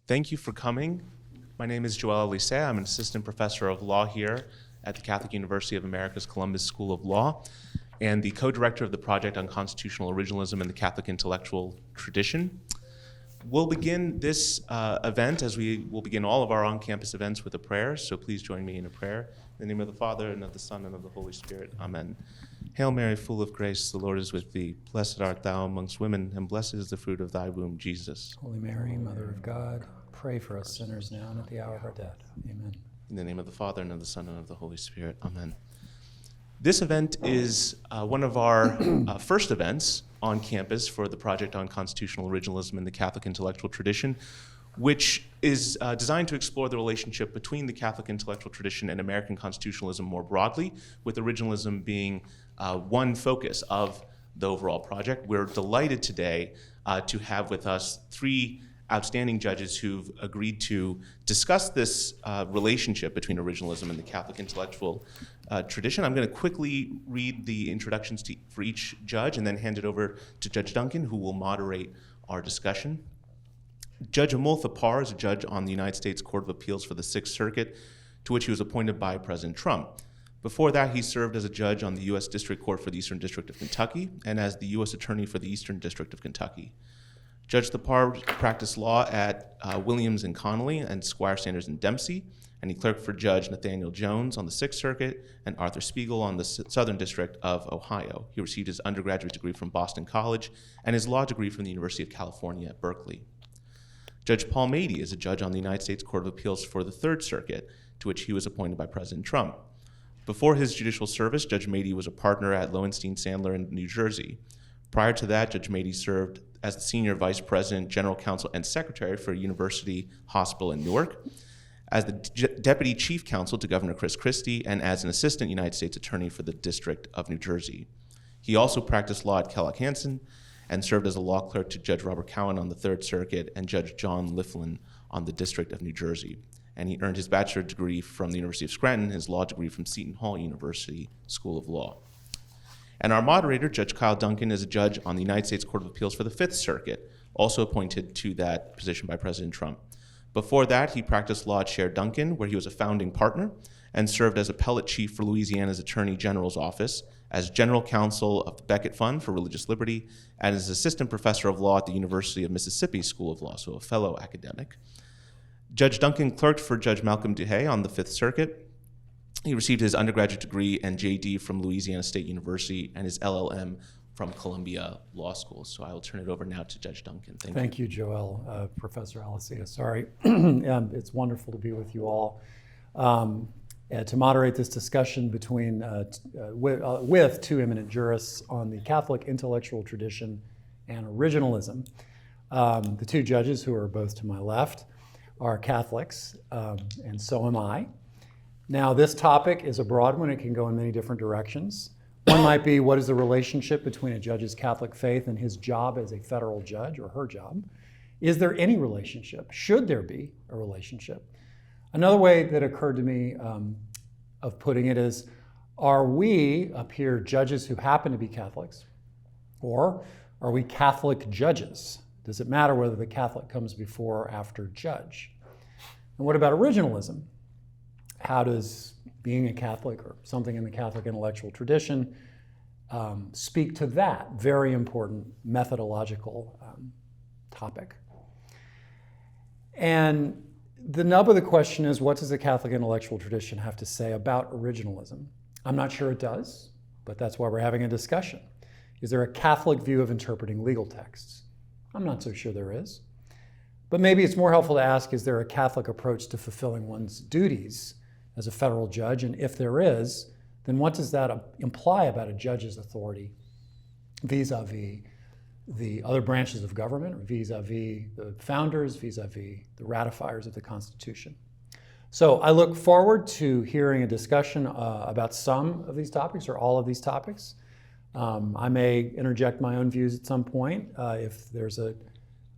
Thank you for coming. My name is Joel Elisea. I'm an assistant professor of law here at the Catholic University of America's Columbus School of Law and the co-director of the Project on Constitutional Originalism in the Catholic Intellectual Tradition. We'll begin this event, as we will begin all of our on-campus events, with a prayer, so please join me in a prayer. In the name of the Father, and of the Son, and of the Holy Spirit. Amen. Hail Mary, full of grace, the Lord is with thee. Blessed art thou amongst women, and blessed is the fruit of thy womb, Jesus. Holy Mary, Mother of God, pray for us sinners now and at the hour of our death. Amen. In the name of the Father, and of the Son, and of the Holy Spirit. Amen. This event is one of our first events on campus for the Project on Constitutional Originalism in the Catholic Intellectual Tradition, which is designed to explore the relationship between the Catholic intellectual tradition and American constitutionalism more broadly, with originalism being one focus of the overall project. We're delighted today to have with us three outstanding judges who've agreed to discuss this relationship between originalism and the Catholic intellectual tradition. I'm going to quickly read the introductions for each judge and then hand it over to Judge Duncan, who will moderate our discussion. Judge Amul Thapar is a judge on the United States Court of Appeals for the Sixth Circuit, to which he was appointed by President Trump. Before that, he served as a judge on the U.S. District Court for the Eastern District of Kentucky and as the U.S. Attorney for the Eastern District of Kentucky. Judge Thapar practiced law at Williams and Connolly and Squire Sanders and Dempsey, and he clerked for Judge Nathaniel Jones on the Sixth Circuit and Arthur Spiegel on the Southern District of Ohio. He received his undergraduate degree from Boston College and his law degree from the University of California at Berkeley. Judge Paul Matey is a judge on the United States Court of Appeals for the Third Circuit, to which he was appointed by President Trump. Before his judicial service, Judge Matey was a partner at Lowenstein Sandler in New Jersey. Prior to that, Judge Matey served as the Senior Vice President, General Counsel, and Secretary for University Hospital in Newark, as the Deputy Chief Counsel to Governor Chris Christie, and as an Assistant United States Attorney for the District of New Jersey. He also practiced law at Kellogg-Hanson and served as a law clerk to Judge Robert Cowan on the Third Circuit and Judge John Liflin on the District of New Jersey. And he earned his bachelor's degree from the University of Scranton, his law degree from Seton Hall University School of Law. And our moderator, Judge Kyle Duncan, is a judge on the United States Court of Appeals for the Fifth Circuit, also appointed to that position by President Trump. Before that, he practiced law at Share Duncan, where he was a founding partner, and served as appellate chief for Louisiana's Attorney General's office, as general counsel of the Becket Fund for Religious Liberty, and as assistant professor of law at the University of Mississippi School of Law, so a fellow academic. Judge Duncan clerked for Judge Malcolm DeHay on the Fifth Circuit. He received his undergraduate degree and JD from Louisiana State University and his LLM from Columbia Law School. So I will turn it over now to Judge Duncan. Thank you. Thank you, Joel, Professor Elisea. Sorry, it's wonderful to be with you all. To moderate this discussion between with two eminent jurists on the Catholic intellectual tradition and originalism. The two judges, who are both to my left, are Catholics, and so am I. Now, this topic is a broad one. It can go in many different directions. One might be, what is the relationship between a judge's Catholic faith and his job as a federal judge, or her job? Is there any relationship? Should there be a relationship? Another way that occurred to me of putting it is, are we up here judges who happen to be Catholics, or are we Catholic judges? Does it matter whether the Catholic comes before or after judge? And what about originalism? How does being a Catholic or something in the Catholic intellectual tradition speak to that very important methodological topic? And the nub of the question is, what does the Catholic intellectual tradition have to say about originalism? I'm not sure it does, but that's why we're having a discussion. Is there a Catholic view of interpreting legal texts? I'm not so sure there is. But maybe it's more helpful to ask, is there a Catholic approach to fulfilling one's duties as a federal judge? And if there is, then what does that imply about a judge's authority vis-a-vis the other branches of government, or vis-a-vis the founders, vis-a-vis the ratifiers of the Constitution? So I look forward to hearing a discussion about some of these topics or all of these topics. I may interject my own views at some point if there's an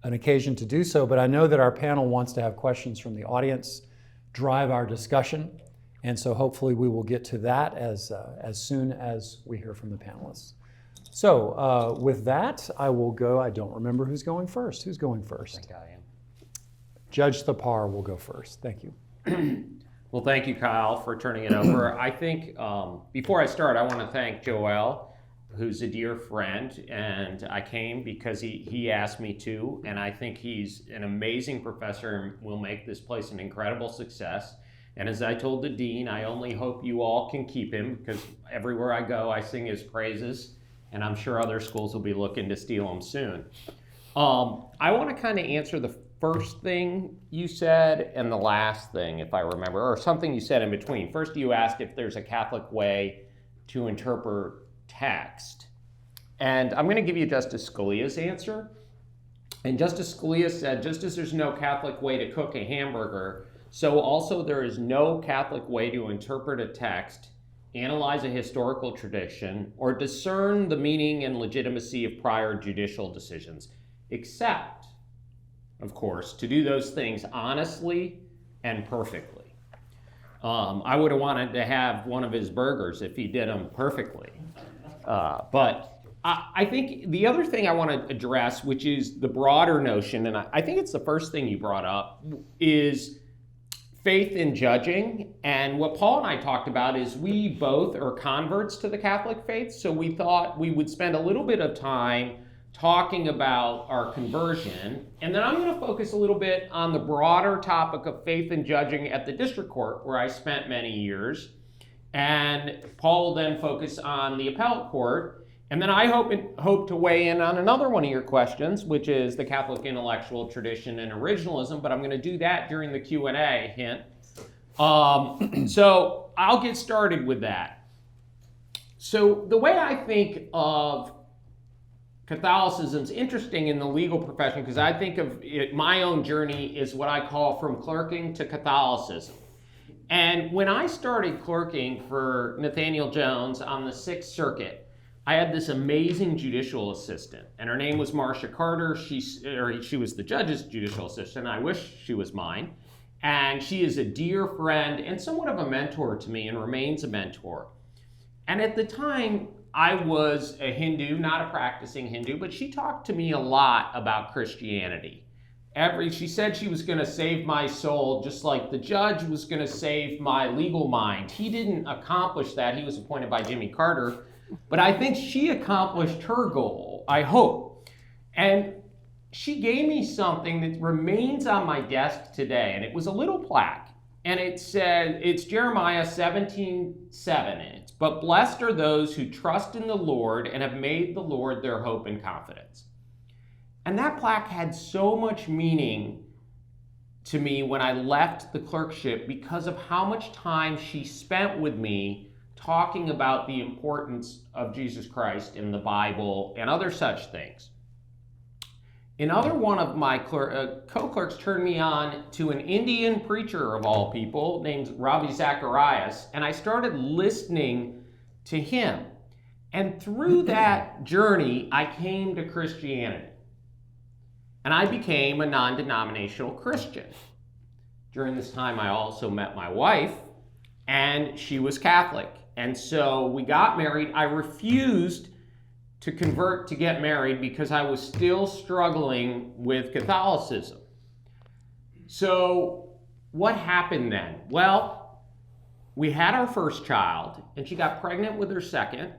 occasion to do so, but I know that our panel wants to have questions from the audience drive our discussion, and so hopefully we will get to that as soon as we hear from the panelists. So with that, I will go. I don't remember who's going first. Who's going first? I think I am. Judge Thapar will go first. Thank you. Well, thank you, Kyle, for turning it over. I think before I start, I want to thank Joel, who's a dear friend, and I came because he asked me to, and I think he's an amazing professor and will make this place an incredible success. And as I told the dean, I only hope you all can keep him, because everywhere I go, I sing his praises, and I'm sure other schools will be looking to steal him soon. I want to kind of answer the first thing you said and the last thing, if I remember, or something you said in between. First, you asked if there's a Catholic way to interpret text. And I'm going to give you Justice Scalia's answer. And Justice Scalia said, just as there's no Catholic way to cook a hamburger, so also there is no Catholic way to interpret a text, analyze a historical tradition, or discern the meaning and legitimacy of prior judicial decisions, except, of course, to do those things honestly and perfectly. I would have wanted to have one of his burgers if he did them perfectly. But I think the other thing I want to address, which is the broader notion, and I think it's the first thing you brought up, is faith in judging. And what Paul and I talked about is we both are converts to the Catholic faith, so we thought we would spend a little bit of time talking about our conversion. And then I'm going to focus a little bit on the broader topic of faith and judging at the district court, where I spent many years. And Paul will then focus on the appellate court. And then I hope to weigh in on another one of your questions, which is the Catholic intellectual tradition and originalism, but I'm going to do that during the Q&A, hint. So I'll get started with that. So the way I think of Catholicism is interesting in the legal profession, because I think of it, my own journey is what I call from clerking to Catholicism. And when I started clerking for Nathaniel Jones on the Sixth Circuit, I had this amazing judicial assistant, and her name was Marcia Carter. She was the judge's judicial assistant. I wish she was mine. And she is a dear friend and somewhat of a mentor to me, and remains a mentor. And at the time, I was a Hindu, not a practicing Hindu, but she talked to me a lot about Christianity. She said she was going to save my soul, just like the judge was going to save my legal mind. He didn't accomplish that. He was appointed by Jimmy Carter. But I think she accomplished her goal, I hope. And she gave me something that remains on my desk today, and it was a little plaque. And it said, it's Jeremiah 17:7. But blessed are those who trust in the Lord and have made the Lord their hope and confidence. And that plaque had so much meaning to me when I left the clerkship, because of how much time she spent with me talking about the importance of Jesus Christ in the Bible and other such things. Another one of my co-clerks turned me on to an Indian preacher, of all people, named Ravi Zacharias, and I started listening to him. And through that journey, I came to Christianity. And I became a non-denominational Christian. During this time, I also met my wife, and she was Catholic. And so we got married. I refused to convert to get married because I was still struggling with Catholicism. So what happened then? Well, we had our first child, and she got pregnant with her second,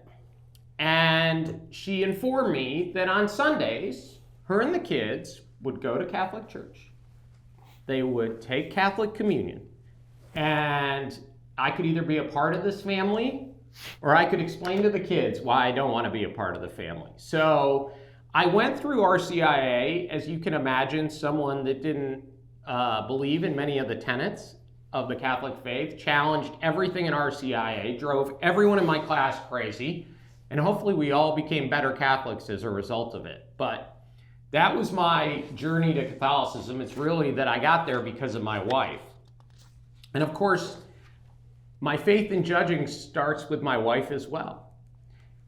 and she informed me that on Sundays, her and the kids would go to Catholic church. They would take Catholic communion, and I could either be a part of this family, or I could explain to the kids why I don't want to be a part of the family. So I went through RCIA, as you can imagine, someone that didn't believe in many of the tenets of the Catholic faith, challenged everything in RCIA, drove everyone in my class crazy, and hopefully we all became better Catholics as a result of it. But that was my journey to Catholicism. It's really that I got there because of my wife. And of course, my faith in judging starts with my wife as well.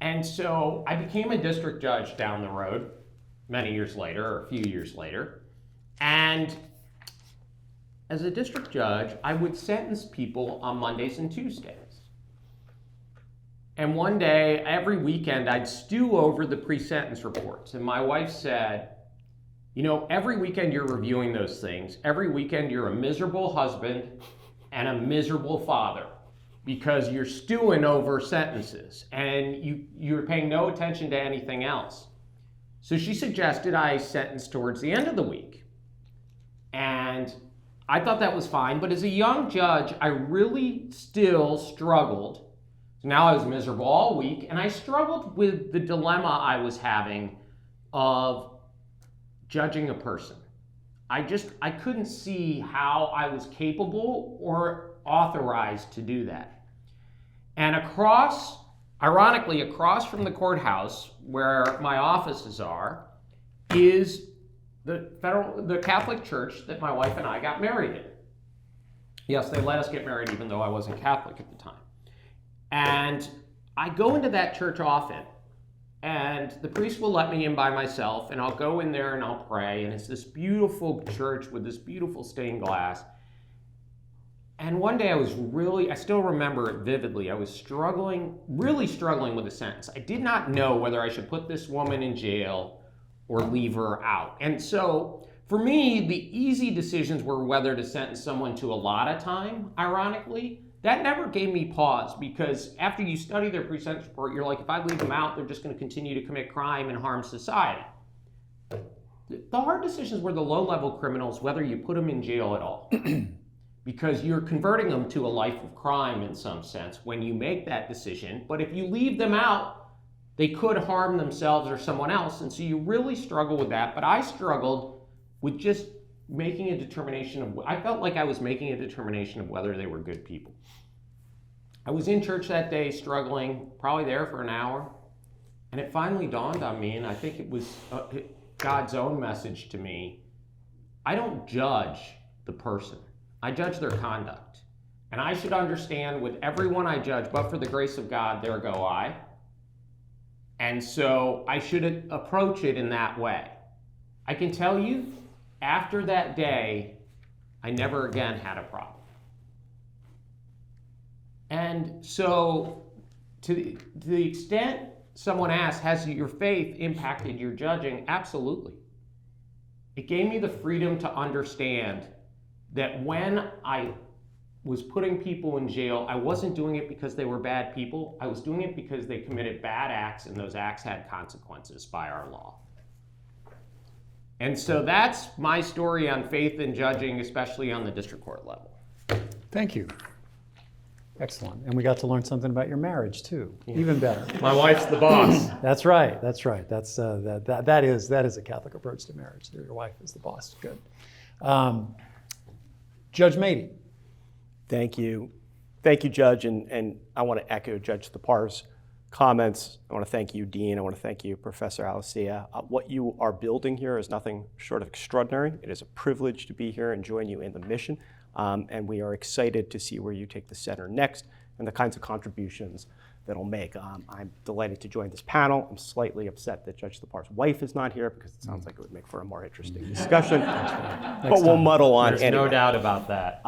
And so I became a district judge down the road many years later, or a few years later. And as a district judge, I would sentence people on Mondays and Tuesdays. And one day, every weekend, I'd stew over the pre-sentence reports. And my wife said, You know, every weekend you're reviewing those things. Every weekend you're a miserable husband and a miserable father because you're stewing over sentences and you're paying no attention to anything else. So she suggested I sentence towards the end of the week. And I thought that was fine, but as a young judge, I really still struggled. So now I was miserable all week, and I struggled with the dilemma I was having of judging a person. I couldn't see how I was capable or authorized to do that. And ironically, across from the courthouse where my offices are, is the Catholic Church that my wife and I got married in. Yes, they let us get married even though I wasn't Catholic at the time. And I go into that church often, and the priest will let me in by myself, and I'll go in there and I'll pray, and it's this beautiful church with this beautiful stained glass. And one day I still remember it vividly, I was really struggling with a sentence. I did not know whether I should put this woman in jail or leave her out. And so for me, the easy decisions were whether to sentence someone to a lot of time, ironically. That never gave me pause, because after you study their pre-sentence report, you're like, if I leave them out, they're just going to continue to commit crime and harm society. The hard decisions were the low-level criminals, whether you put them in jail at all. Because you're converting them to a life of crime in some sense when you make that decision. But if you leave them out, they could harm themselves or someone else. And so you really struggle with that. But I struggled with just making a determination I felt like I was making a determination of whether they were good people. I was in church that day struggling, probably there for an hour, and it finally dawned on me, and I think it was God's own message to me. I don't judge the person. I judge their conduct. And I should understand with everyone I judge, but for the grace of God, there go I. And so I should approach it in that way. I can tell you, after that day, I never again had a problem. And so to the extent someone asks, has your faith impacted your judging? Absolutely. It gave me the freedom to understand that when I was putting people in jail, I wasn't doing it because they were bad people. I was doing it because they committed bad acts, and those acts had consequences by our law. And so that's my story on faith and judging, especially on the district court level. Thank you. Excellent. And we got to learn something about your marriage too. Yeah. Even better. My wife's the boss. That's right. That's right. That's that is a Catholic approach to marriage. Your wife is the boss. Good. Judge Matey. Thank you. Thank you, Judge. And I want to echo Judge Thapar's comments. I want to thank you, Dean. I want to thank you, Professor Alicia. What you are building here is nothing short of extraordinary. It is a privilege to be here and join you in the mission. And we are excited to see where you take the center next and the kinds of contributions that it'll make. I'm delighted to join this panel. I'm slightly upset that Judge Thapar's wife is not here because it sounds like it would make for a more interesting discussion. But we'll muddle on There's anyway. no doubt about that.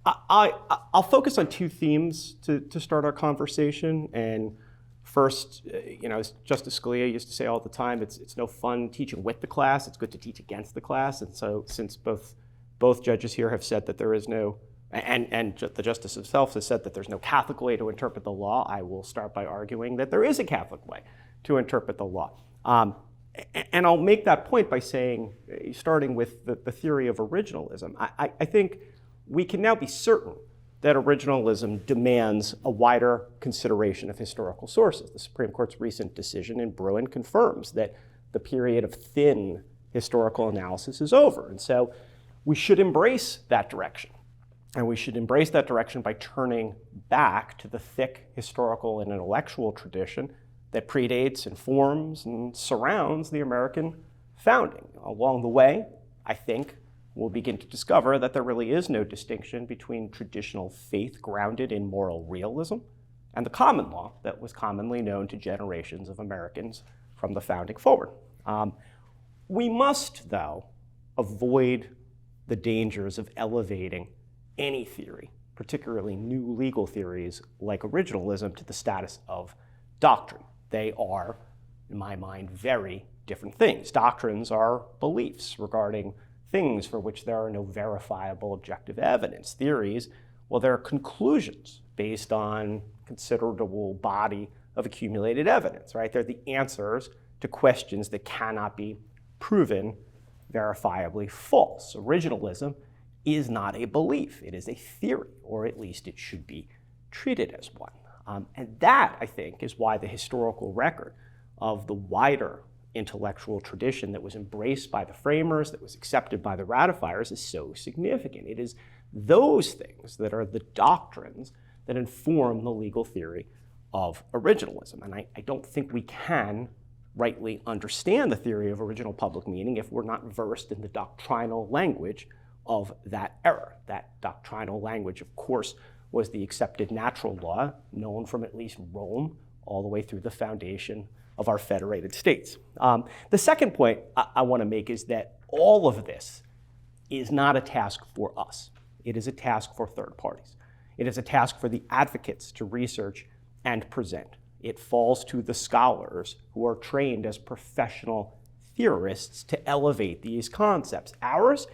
I'll focus on two themes to start our conversation. And first, as Justice Scalia used to say all the time, it's no fun teaching with the class. It's good to teach against the class. And so since both judges here have said that there is no, and the justice himself has said that there's no Catholic way to interpret the law, I will start by arguing that there is a Catholic way to interpret the law. And I'll make that point by saying, starting with the theory of originalism, I think we can now be certain that originalism demands a wider consideration of historical sources. The Supreme Court's recent decision in Bruin confirms that the period of thin historical analysis is over. And so we should embrace that direction. And we should embrace that direction by turning back to the thick historical and intellectual tradition that predates, informs, and surrounds the American founding. Along the way, I think, we'll begin to discover that there really is no distinction between traditional faith grounded in moral realism and the common law that was commonly known to generations of Americans from the founding forward. We must, though, avoid the dangers of elevating any theory, particularly new legal theories like originalism, to the status of doctrine. They are, in my mind, very different things. Doctrines are beliefs regarding things for which there are no verifiable objective evidence. Theories, well, they're conclusions based on considerable body of accumulated evidence, right? They're the answers to questions that cannot be proven verifiably false. Originalism is not a belief. It is a theory, or at least it should be treated as one. And that, I think, is why the historical record of the wider intellectual tradition that was embraced by the framers, that was accepted by the ratifiers, is so significant. It is those things that are the doctrines that inform the legal theory of originalism. And I don't think we can rightly understand the theory of original public meaning if we're not versed in the doctrinal language of that era. That doctrinal language, of course, was the accepted natural law, known from at least Rome all the way through the foundation of our federated states. The second point I want to make is that all of this is not a task for us. It is a task for third parties. It is a task for the advocates to research and present. It falls to the scholars who are trained as professional theorists to elevate these concepts. Ours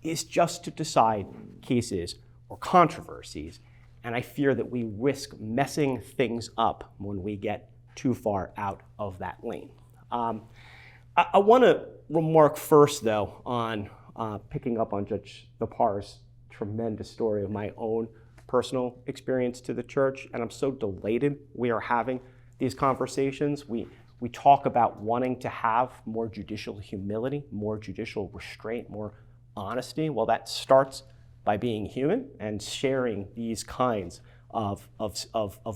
is just to decide cases or controversies, and I fear that we risk messing things up when we get too far out of that lane. I want to remark first, though, on picking up on Judge Thapar's tremendous story of my own personal experience to the church, and I'm so delighted we are having these conversations. We talk about wanting to have more judicial humility, more judicial restraint, more honesty. Well, that starts by being human and sharing these kinds of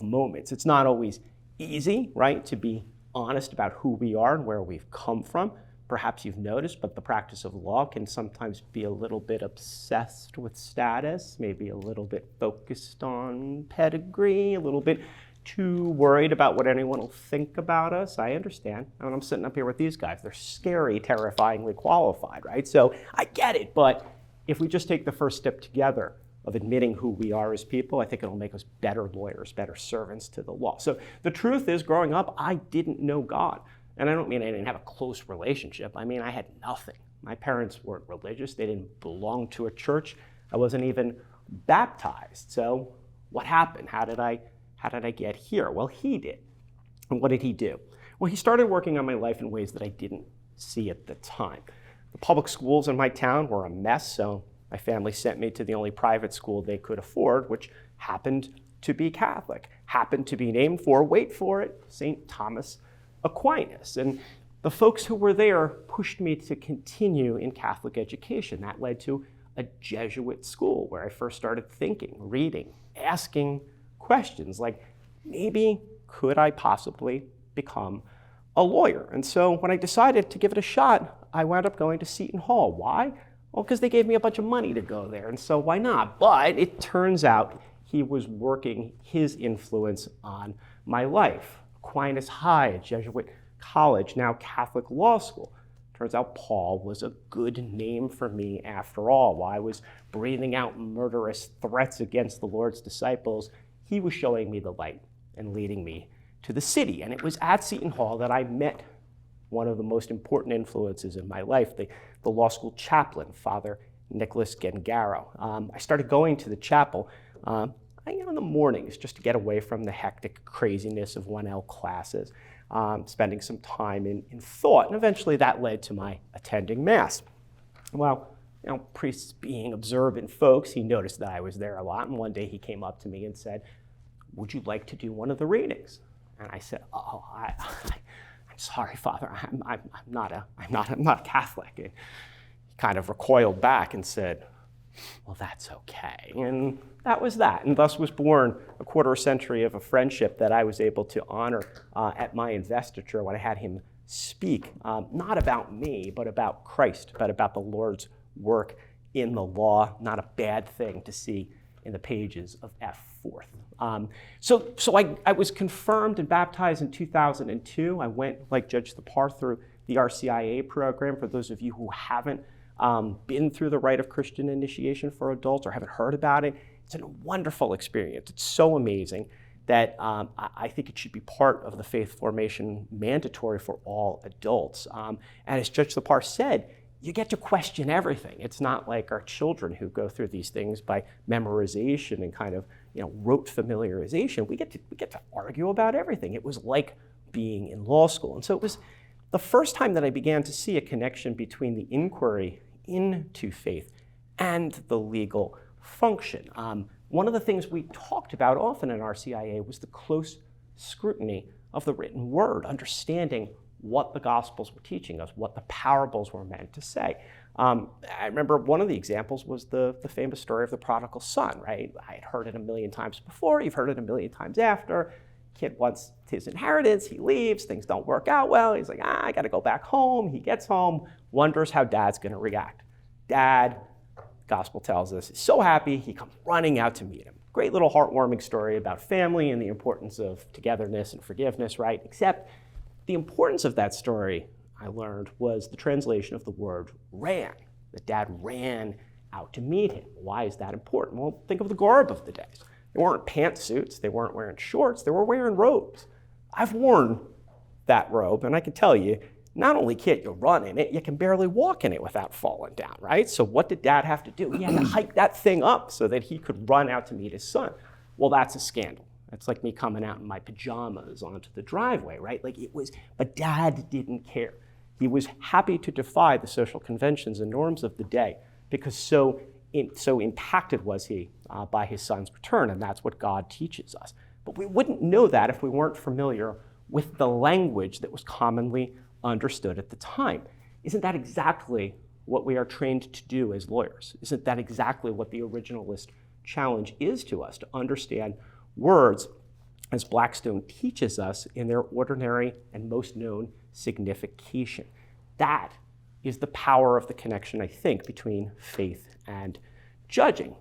moments. It's not always easy, right, to be honest about who we are and where we've come from. Perhaps you've noticed, but the practice of law can sometimes be a little bit obsessed with status, maybe a little bit focused on pedigree, a little bit too worried about what anyone will think about us. I understand. When I'm sitting up here with these guys, they're scary, terrifyingly qualified, right? So I get it, but if we just take the first step together of admitting who we are as people, I think it'll make us better lawyers, better servants to the law. So the truth is, growing up, I didn't know God. And I don't mean I didn't have a close relationship. I mean, I had nothing. My parents weren't religious. They didn't belong to a church. I wasn't even baptized. So what happened? How did I get here? Well, he did. And what did he do? Well, he started working on my life in ways that I didn't see at the time. The public schools in my town were a mess, so my family sent me to the only private school they could afford, which happened to be Catholic, happened to be named for, wait for it, St. Thomas Aquinas. And the folks who were there pushed me to continue in Catholic education. That led to a Jesuit school where I first started thinking, reading, asking questions like, maybe could I possibly become a lawyer? And so when I decided to give it a shot, I wound up going to Seton Hall. Why? Well, because they gave me a bunch of money to go there, and so why not? But it turns out he was working his influence on my life. Aquinas High, a Jesuit college, now Catholic law school. Turns out Paul was a good name for me after all. While I was breathing out murderous threats against the Lord's disciples, he was showing me the light and leading me to the city. And it was at Seton Hall that I met one of the most important influences in my life, the law school chaplain, Father Nicholas Gengaro. I started going to the chapel in the mornings just to get away from the hectic craziness of 1L classes, spending some time in thought, and eventually that led to my attending Mass. Well, priests being observant folks, he noticed that I was there a lot, and one day he came up to me and said, "Would you like to do one of the readings?" And I said, "Oh, I'm sorry, Father, I'm not a Catholic." And he kind of recoiled back and said, "Well, that's okay." And that was that. And thus was born a quarter century of a friendship that I was able to honor at my investiture when I had him speak, not about me, but about Christ, but about the Lord's work in the law. Not a bad thing to see in the pages of F. Fourth. So I was confirmed and baptized in 2002. I went, like Judge Thapar, through the RCIA program. For those of you who haven't been through the rite of Christian initiation for adults or haven't heard about it, it's a wonderful experience. It's so amazing. that I think it should be part of the faith formation mandatory for all adults. And as Judge Thapar said, you get to question everything. It's not like our children who go through these things by memorization and kind of rote familiarization. We get to argue about everything. It was like being in law school. And so it was the first time that I began to see a connection between the inquiry into faith and the legal function. One of the things we talked about often in RCIA was the close scrutiny of the written word, understanding what the Gospels were teaching us, what the parables were meant to say. I remember one of the examples was the famous story of the prodigal son, right? I had heard it a million times before, you've heard it a million times after. Kid wants his inheritance, he leaves, things don't work out well, he's like, I gotta go back home. He gets home, wonders how dad's gonna react. Dad, Gospel tells us, is so happy, he comes running out to meet him. Great little heartwarming story about family and the importance of togetherness and forgiveness, right? Except the importance of that story, I learned, was the translation of the word ran. That dad ran out to meet him. Why is that important? Well, think of the garb of the days. They weren't pantsuits, they weren't wearing shorts, they were wearing robes. I've worn that robe, and I can tell you, not only can't you run in it, you can barely walk in it without falling down, right? So what did dad have to do? He had to hike that thing up so that he could run out to meet his son. Well, that's a scandal. It's like me coming out in my pajamas onto the driveway, right? But dad didn't care. He was happy to defy the social conventions and norms of the day because so impacted was he by his son's return, and that's what God teaches us. But we wouldn't know that if we weren't familiar with the language that was commonly understood at the time. Isn't that exactly what we are trained to do as lawyers? Isn't that exactly what the originalist challenge is to us, to understand words as Blackstone teaches us in their ordinary and most known signification? That is the power of the connection, I think, between faith and judging.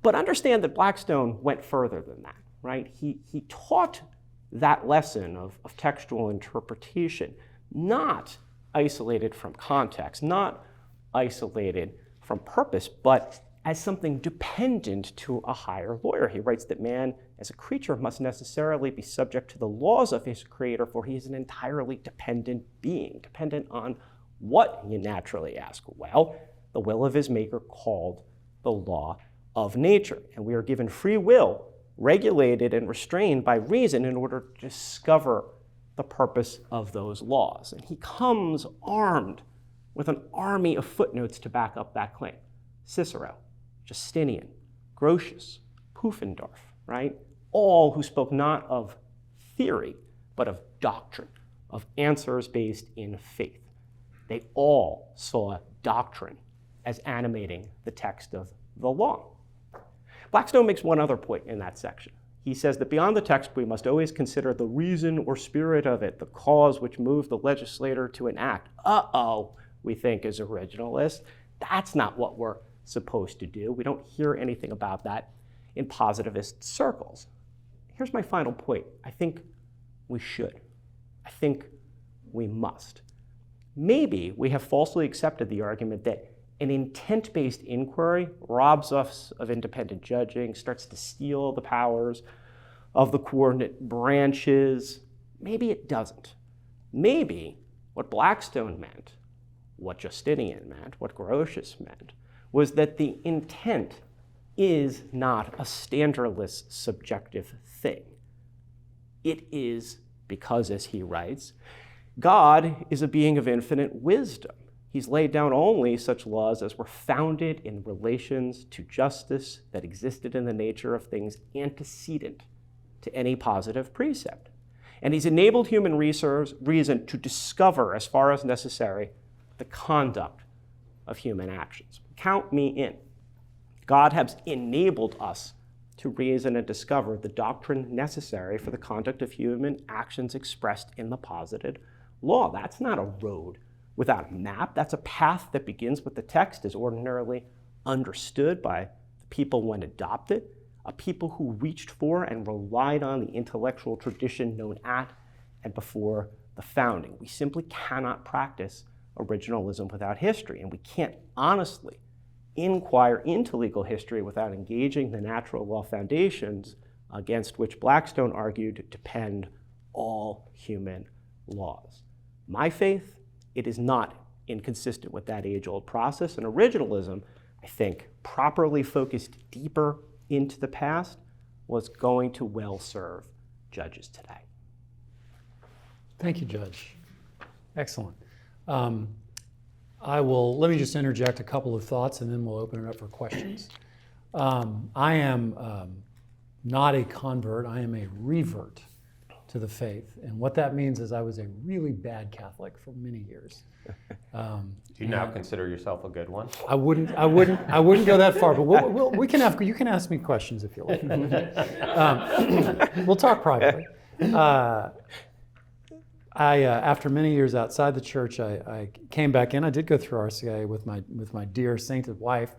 But understand that Blackstone went further than that, right? He taught that lesson of textual interpretation, not isolated from context, not isolated from purpose, but as something dependent to a higher lawyer. He writes that man, as a creature, must necessarily be subject to the laws of his creator, for he is an entirely dependent being, dependent on what, you naturally ask? Well, the will of his maker, called the law of nature. And we are given free will, regulated and restrained by reason in order to discover the purpose of those laws. And he comes armed with an army of footnotes to back up that claim. Cicero, Justinian, Grotius, Pufendorf, right? All who spoke not of theory, but of doctrine, of answers based in faith. They all saw doctrine as animating the text of the law. Blackstone makes one other point in that section. He says that beyond the text, we must always consider the reason or spirit of it, the cause which moved the legislator to enact. We think as originalists, that's not what we're supposed to do. We don't hear anything about that in positivist circles. Here's my final point. I think we should. I think we must. Maybe we have falsely accepted the argument that an intent-based inquiry robs us of independent judging, starts to steal the powers of the coordinate branches. Maybe it doesn't. Maybe what Blackstone meant, what Justinian meant, what Grotius meant, was that the intent is not a standardless subjective thing. It is because, as he writes, God is a being of infinite wisdom. He's laid down only such laws as were founded in relations to justice that existed in the nature of things antecedent to any positive precept. And he's enabled human reason to discover, as far as necessary, the conduct of human actions. Count me in. God has enabled us to reason and discover the doctrine necessary for the conduct of human actions expressed in the posited law. That's not a road without a map. That's a path that begins with the text as ordinarily understood by the people when adopted, a people who reached for and relied on the intellectual tradition known at and before the founding. We simply cannot practice originalism without history, and we can't honestly inquire into legal history without engaging the natural law foundations against which Blackstone argued depend all human laws. My faith, it is not inconsistent with that age-old process, and originalism, I think, properly focused deeper into the past, was going to well serve judges today. Thank you, Judge. Excellent. Let me just interject a couple of thoughts and then we'll open it up for questions. I am not a convert, I am a revert to the faith. And what that means is I was a really bad Catholic for many years. Do you now consider yourself a good one? I wouldn't go that far, but you can ask me questions if you like. We'll talk privately. After many years outside the church, I came back in. I did go through RCIA with my dear sainted wife,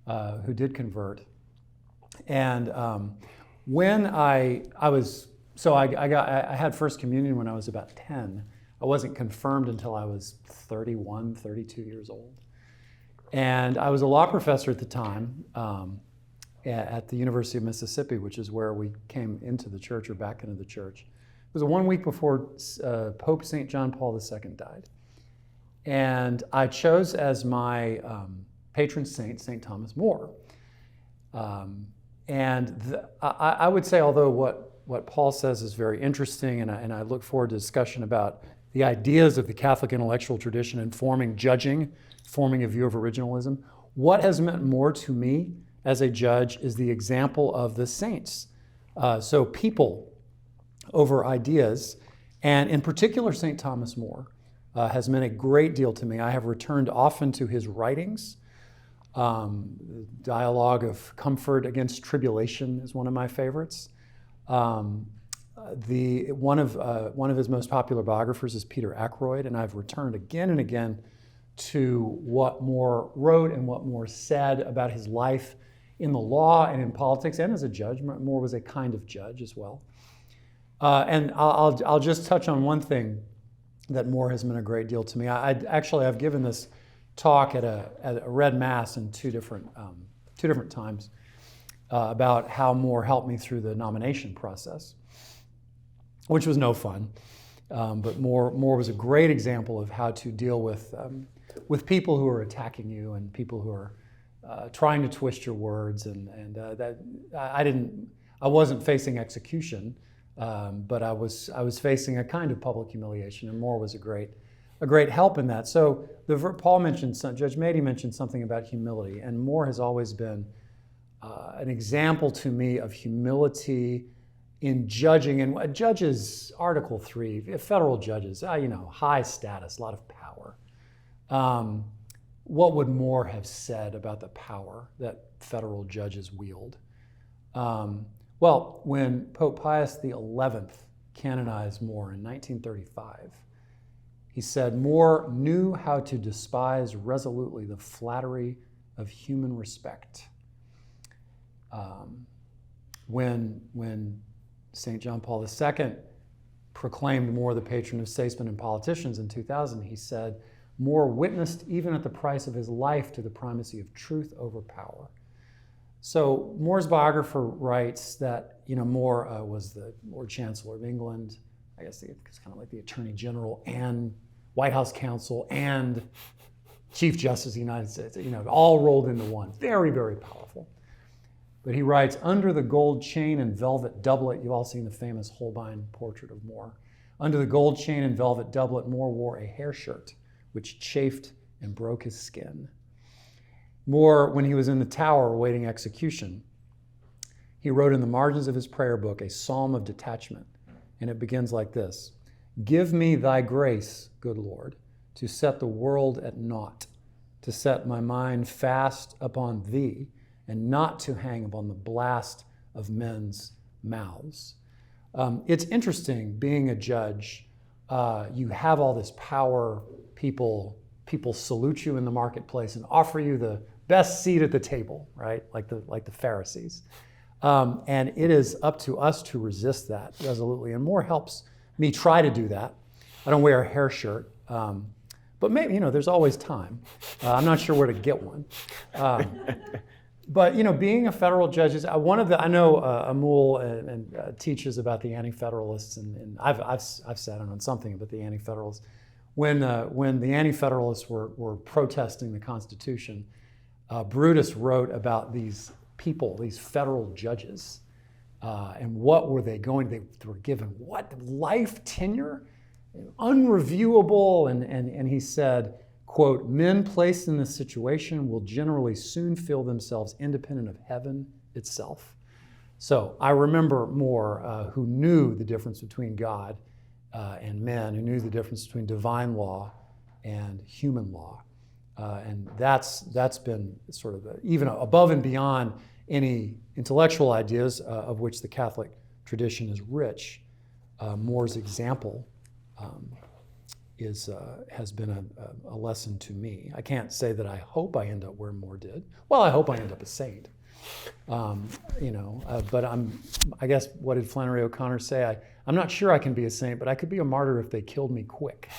who did convert. And when I had First Communion when I was about 10. I wasn't confirmed until I was 31, 32 years old. And I was a law professor at the time at the University of Mississippi, which is where we came into the church or back into the church. It was 1 week before Pope St. John Paul II died. And I chose as my patron saint, St. Thomas More. I would say, although what Paul says is very interesting, and I look forward to discussion about the ideas of the Catholic intellectual tradition informing judging, forming a view of originalism, what has meant more to me as a judge is the example of the saints. So people over ideas, and in particular St. Thomas More has meant a great deal to me. I have returned often to his writings. Dialogue of Comfort Against Tribulation is one of my favorites. One of his most popular biographers is Peter Ackroyd, and I've returned again and again to what More wrote and what More said about his life in the law and in politics and as a judge. More was a kind of judge as well. And I'll just touch on one thing that More has meant a great deal to me. I've given this talk at a Red Mass in two different times about how More helped me through the nomination process, which was no fun. But More was a great example of how to deal with people who are attacking you and people who are trying to twist your words. And that I wasn't facing execution, but I was facing a kind of public humiliation, and More was a great help in that. So Judge Matey mentioned something about humility, and More has always been an example to me of humility in judging. And judges, Article 3, federal judges, high status, a lot of power. What would More have said about the power that federal judges wield? Well, when Pope Pius XI canonized More in 1935, he said, More knew how to despise resolutely the flattery of human respect. When St. John Paul II proclaimed More the patron of statesmen and politicians in 2000, he said, More witnessed even at the price of his life to the primacy of truth over power. So More's biographer writes that More was the Lord Chancellor of England. I guess it's kind of like the Attorney General and White House counsel and Chief Justice of the United States, all rolled into one. Very, very powerful. But he writes, under the gold chain and velvet doublet, you've all seen the famous Holbein portrait of More. Under the gold chain and velvet doublet, More wore a hair shirt, which chafed and broke his skin. More, when he was in the Tower awaiting execution, he wrote in the margins of his prayer book a psalm of detachment, and it begins like this: Give me thy grace, good Lord, to set the world at naught, to set my mind fast upon thee, and not to hang upon the blast of men's mouths. It's interesting, being a judge, you have all this power, people salute you in the marketplace and offer you the best seat at the table, right? Like the Pharisees. And it is up to us to resist that resolutely. And More helps me try to do that. I don't wear a hair shirt, but maybe, there's always time. I'm not sure where to get one. But being a federal judge is one of the. I know Amul and teaches about the Anti-Federalists, and I've sat in on something about the Anti-Federalists. When the Anti-Federalists were protesting the Constitution, Brutus wrote about these people, these federal judges, and what were they going? They were given what, life tenure, unreviewable, and he said, quote, "Men placed in this situation will generally soon feel themselves independent of heaven itself." So I remember more who knew the difference between God and men, who knew the difference between divine law and human law. And that's been sort of even above and beyond any intellectual ideas of which the Catholic tradition is rich. Moore's example has been a lesson to me. I can't say that I hope I end up where Moore did. Well, I hope I end up a saint. But I guess, what did Flannery O'Connor say? I'm not sure I can be a saint, but I could be a martyr if they killed me quick.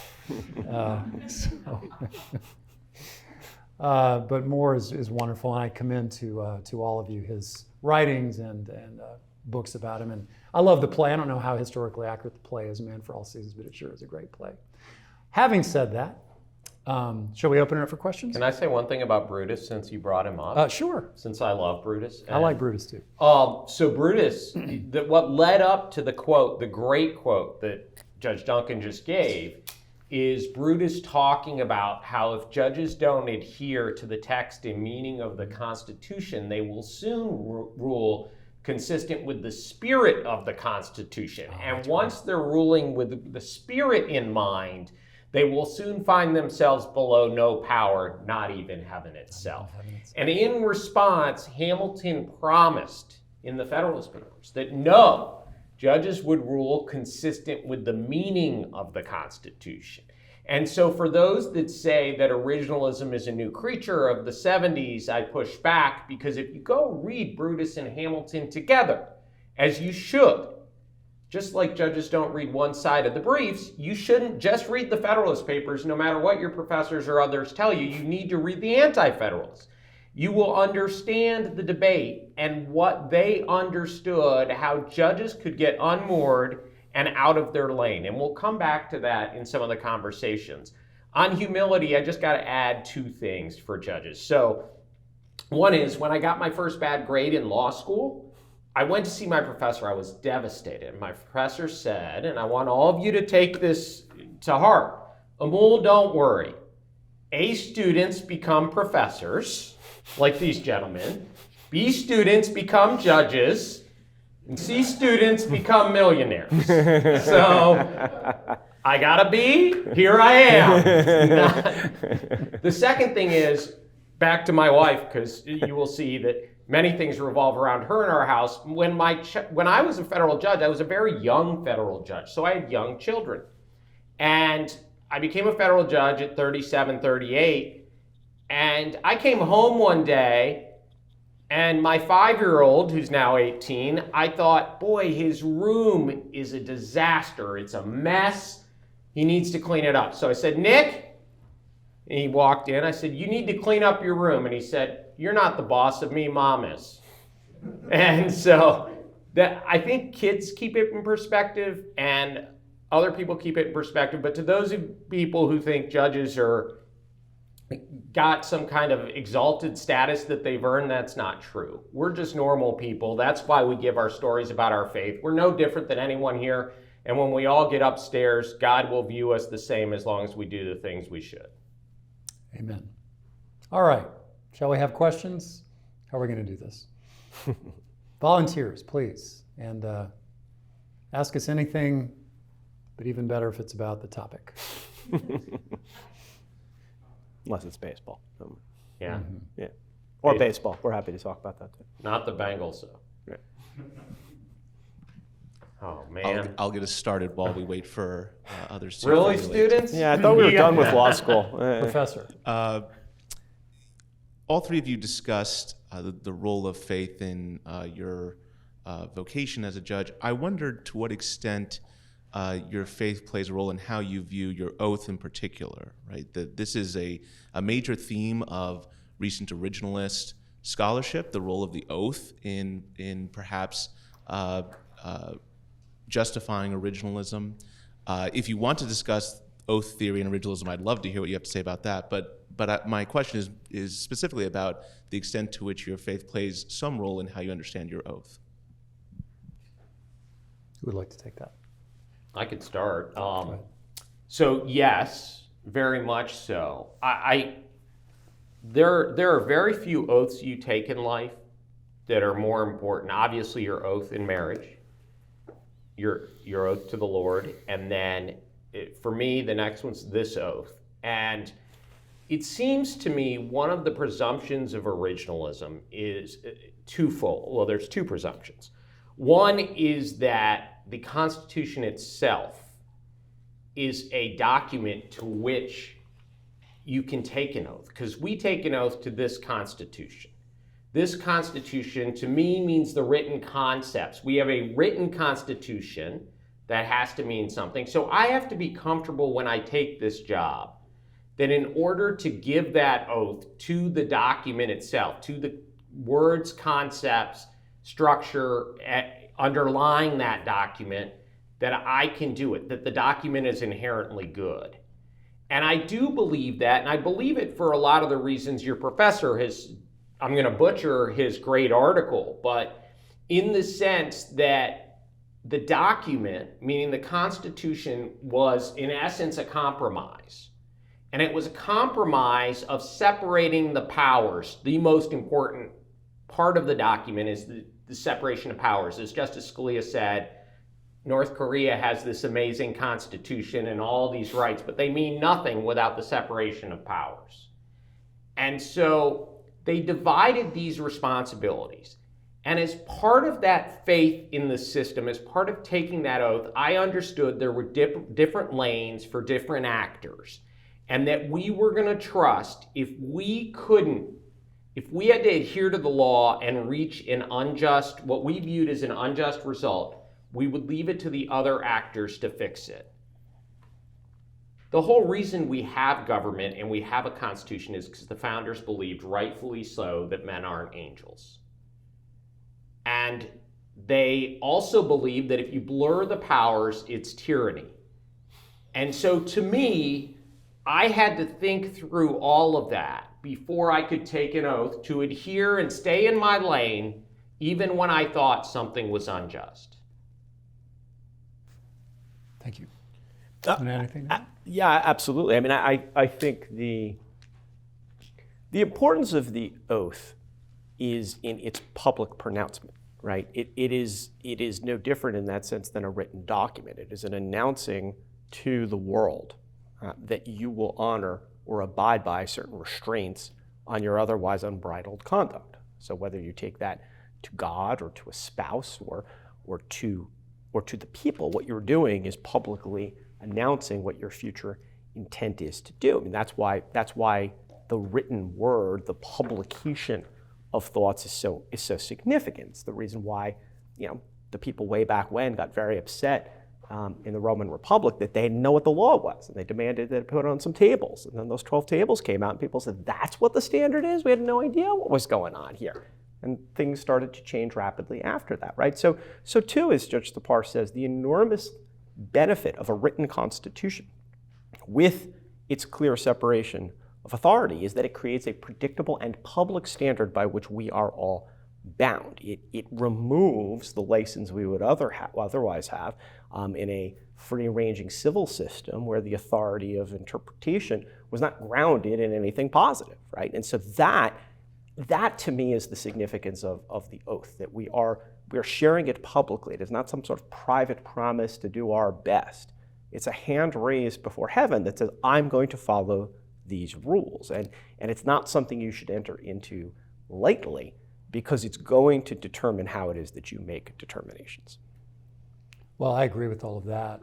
But Moore is wonderful, and I commend to all of you his writings and books about him. And I love the play. I don't know how historically accurate the play is, Man for All Seasons, but it sure is a great play. Having said that, shall we open it up for questions? Can I say one thing about Brutus since you brought him up? Sure. Since I love Brutus. I like Brutus too. So Brutus, what led up to the quote, the great quote that Judge Duncan just gave, is Brutus talking about how if judges don't adhere to the text and meaning of the Constitution, they will soon rule consistent with the spirit of the Constitution. And once they're ruling with the spirit in mind, they will soon find themselves below no power, not even heaven itself. And in response, Hamilton promised in the Federalist Papers that no, judges would rule consistent with the meaning of the Constitution. And so for those that say that originalism is a new creature of the 70s, I push back, because if you go read Brutus and Hamilton together, as you should, just like judges don't read one side of the briefs, you shouldn't just read the Federalist Papers, no matter what your professors or others tell you. You need to read the Anti-Federalists. You will understand the debate and what they understood, how judges could get unmoored and out of their lane. And we'll come back to that in some of the conversations. On humility, I just got to add two things for judges. So one is, when I got my first bad grade in law school, I went to see my professor. I was devastated. My professor said, and I want all of you to take this to heart, Amul, don't worry. A students become professors, like these gentlemen. B students become judges. And C students become millionaires. So I got a B, here I am. The second thing is, back to my wife, because you will see that many things revolve around her in our house. When I was a federal judge, I was a very young federal judge, so I had young children. And I became a federal judge at 37, 38, and I came home one day, and my 5-year-old, who's now 18, I thought, boy, his room is a disaster. It's a mess. He needs to clean it up. So I said, Nick, and he walked in. I said, you need to clean up your room. And he said, you're not the boss of me, Mom is. And so I think kids keep it in perspective and other people keep it in perspective. But to those people who think judges got some kind of exalted status that they've earned, that's not true. We're just normal people. That's why we give our stories about our faith. We're no different than anyone here. And when we all get upstairs, God will view us the same as long as we do the things we should. Amen. All right. Shall we have questions? How are we going to do this? Volunteers, please. And ask us anything, but even better if it's about the topic. Unless it's baseball. Yeah. Mm-hmm. Yeah. Or baseball. We're happy to talk about that too. Not the Bengals, though. Yeah. Oh, man. I'll get us started while we wait for others to Really, formulate. students? Yeah, I thought we were done with law school. Professor. All three of you discussed the role of faith in your vocation as a judge. I wondered to what extent your faith plays a role in how you view your oath in particular, right? That this is a major theme of recent originalist scholarship, the role of the oath in perhaps justifying originalism. If you want to discuss oath theory and originalism, I'd love to hear what you have to say about that. But my question is specifically about the extent to which your faith plays some role in how you understand your oath. Who would like to take that? I could start. ahead. So yes, very much so. There are very few oaths you take in life that are more important. Obviously, your oath in marriage, your oath to the Lord, and then for me, the next one's this oath. And it seems to me one of the presumptions of originalism is twofold. Well, there's two presumptions. One is that the Constitution itself is a document to which you can take an oath, because we take an oath to this Constitution. This Constitution, to me, means the written concepts. We have a written Constitution that has to mean something. So I have to be comfortable when I take this job that in order to give that oath to the document itself, to the words, concepts, structure underlying that document, that I can do it, that the document is inherently good. And I do believe that, and I believe it for a lot of the reasons your professor has, I'm going to butcher his great article, but in the sense that the document, meaning the Constitution, was in essence a compromise. And it was a compromise of separating the powers. The most important part of the document is the separation of powers. As Justice Scalia said, North Korea has this amazing constitution and all these rights, but they mean nothing without the separation of powers. And so they divided these responsibilities. And as part of that faith in the system, as part of taking that oath, I understood there were different lanes for different actors, and that we were going to trust if we had to adhere to the law and reach an unjust, what we viewed as an unjust result, we would leave it to the other actors to fix it. The whole reason we have government and we have a constitution is because the founders believed, rightfully so, that men aren't angels. And they also believed that if you blur the powers, it's tyranny. And so to me, I had to think through all of that before I could take an oath to adhere and stay in my lane, even when I thought something was unjust. Thank you. Want to add anything to that? Yeah, absolutely. I mean, I think the importance of the oath is in its public pronouncement, right? It is no different in that sense than a written document. It is an announcing to the world that you will honor or abide by certain restraints on your otherwise unbridled conduct. So whether you take that to God or to a spouse or to the people, what you're doing is publicly announcing what your future intent is to do. I mean, that's why the written word, the publication of thoughts is so significant. It's the reason why, the people way back when got very upset in the Roman Republic that they didn't know what the law was, and they demanded that it put on some tables. And then those 12 tables came out, and people said, "That's what the standard is? We had no idea what was going on here." And things started to change rapidly after that, right? So too, as Judge Thapar says, the enormous benefit of a written constitution with its clear separation of authority is that it creates a predictable and public standard by which we are all bound. It removes the license we would otherwise have in a free-ranging civil system where the authority of interpretation was not grounded in anything positive, right? And so that to me is the significance of the oath, that we are sharing it publicly. It is not some sort of private promise to do our best. It's a hand raised before heaven that says, I'm going to follow these rules. And it's not something you should enter into lightly, because it's going to determine how it is that you make determinations. Well, I agree with all of that.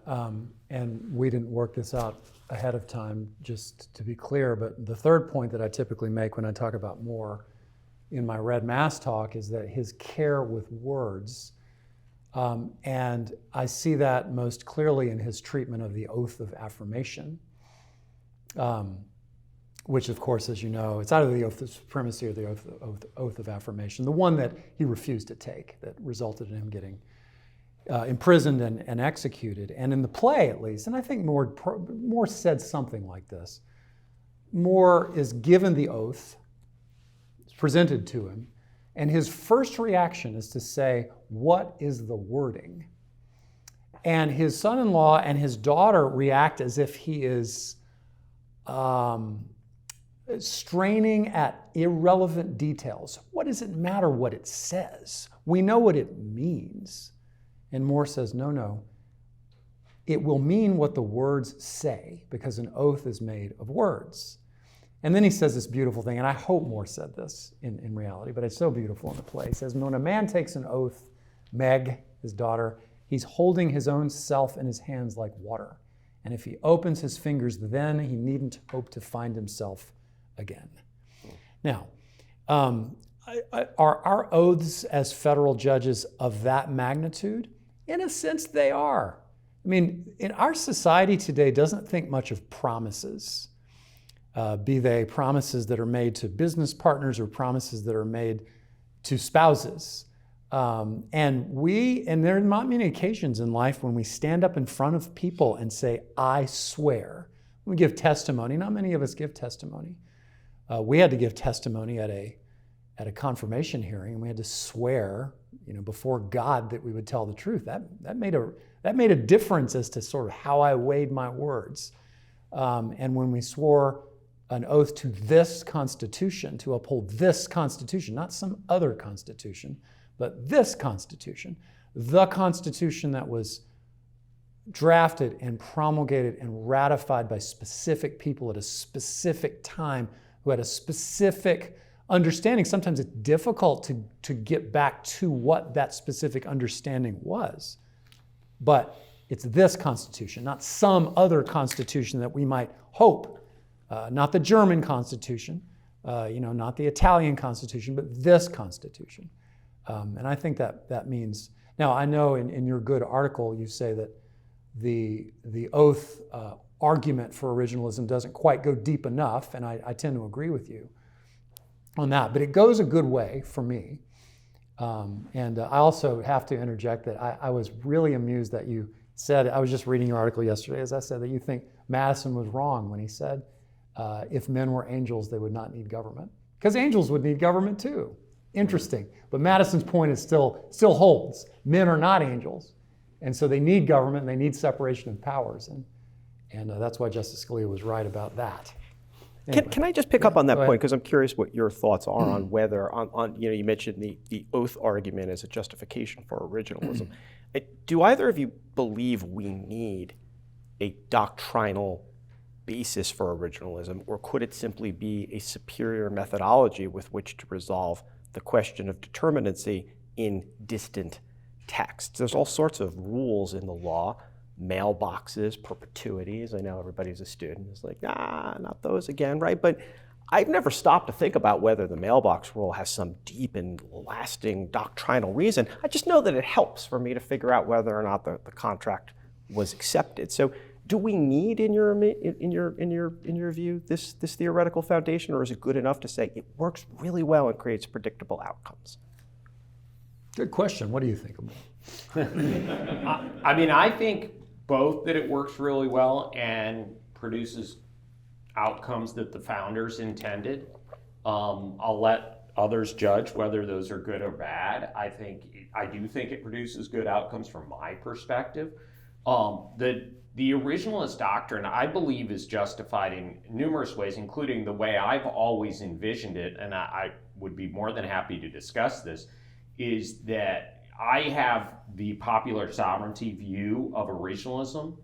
And we didn't work this out ahead of time, just to be clear. But the third point that I typically make when I talk about Moore in my Red Mass talk is that his care with words, and I see that most clearly in his treatment of the oath of affirmation. which of course, as you know, it's either the oath of supremacy or the oath of affirmation, the one that he refused to take that resulted in him getting imprisoned and executed. And in the play, at least, and I think More said something like this. More is given the oath, it's presented to him, and his first reaction is to say, what is the wording? And his son-in-law and his daughter react as if he is straining at irrelevant details. What does it matter what it says? We know what it means. And More says, no. It will mean what the words say, because an oath is made of words. And then he says this beautiful thing, and I hope More said this in reality, but it's so beautiful in the play. He says, when a man takes an oath, Meg, his daughter, he's holding his own self in his hands like water. And if he opens his fingers, then he needn't hope to find himself again. Now, are our oaths as federal judges of that magnitude? In a sense, they are. I mean, in our society today doesn't think much of promises, be they promises that are made to business partners or promises that are made to spouses. And there are not many occasions in life when we stand up in front of people and say, I swear. We give testimony. Not many of us give testimony. We had to give testimony at a confirmation hearing, and we had to swear, before God that we would tell the truth. That made a difference as to sort of how I weighed my words. And when we swore an oath to this Constitution, to uphold this Constitution, not some other Constitution, but this Constitution, the Constitution that was drafted and promulgated and ratified by specific people at a specific time who had a specific understanding. Sometimes it's difficult to get back to what that specific understanding was. But it's this Constitution, not some other Constitution that we might hope, not the German Constitution, not the Italian Constitution, but this Constitution. And I think that means, now I know in your good article you say that the oath argument for originalism doesn't quite go deep enough, and I tend to agree with you on that, but it goes a good way for me. And I also have to interject that I was really amused that you said, I was just reading your article yesterday, as I said, that you think Madison was wrong when he said, if men were angels, they would not need government. Because angels would need government too. Interesting. But Madison's point is still holds. Men are not angels. And so they need government, and they need separation of powers. And that's why Justice Scalia was right about that. Anyway. Can I just pick up on that point, because I'm curious what your thoughts are on whether, you mentioned the oath argument as a justification for originalism. Do either of you believe we need a doctrinal basis for originalism, or could it simply be a superior methodology with which to resolve the question of determinacy in distant texts? There's all sorts of rules in the law, mailboxes, perpetuities. I know everybody's a student. It's like, not those again, right? But I've never stopped to think about whether the mailbox rule has some deep and lasting doctrinal reason. I just know that it helps for me to figure out whether or not the contract was accepted. So do we need, in your view, this theoretical foundation, or is it good enough to say it works really well and creates predictable outcomes? Good question. What do you think, Amul? I think both that it works really well and produces outcomes that the founders intended. I'll let others judge whether those are good or bad. I do think it produces good outcomes from my perspective. The originalist doctrine, I believe, is justified in numerous ways, including the way I've always envisioned it, and I would be more than happy to discuss this, is that I have the popular sovereignty view of originalism,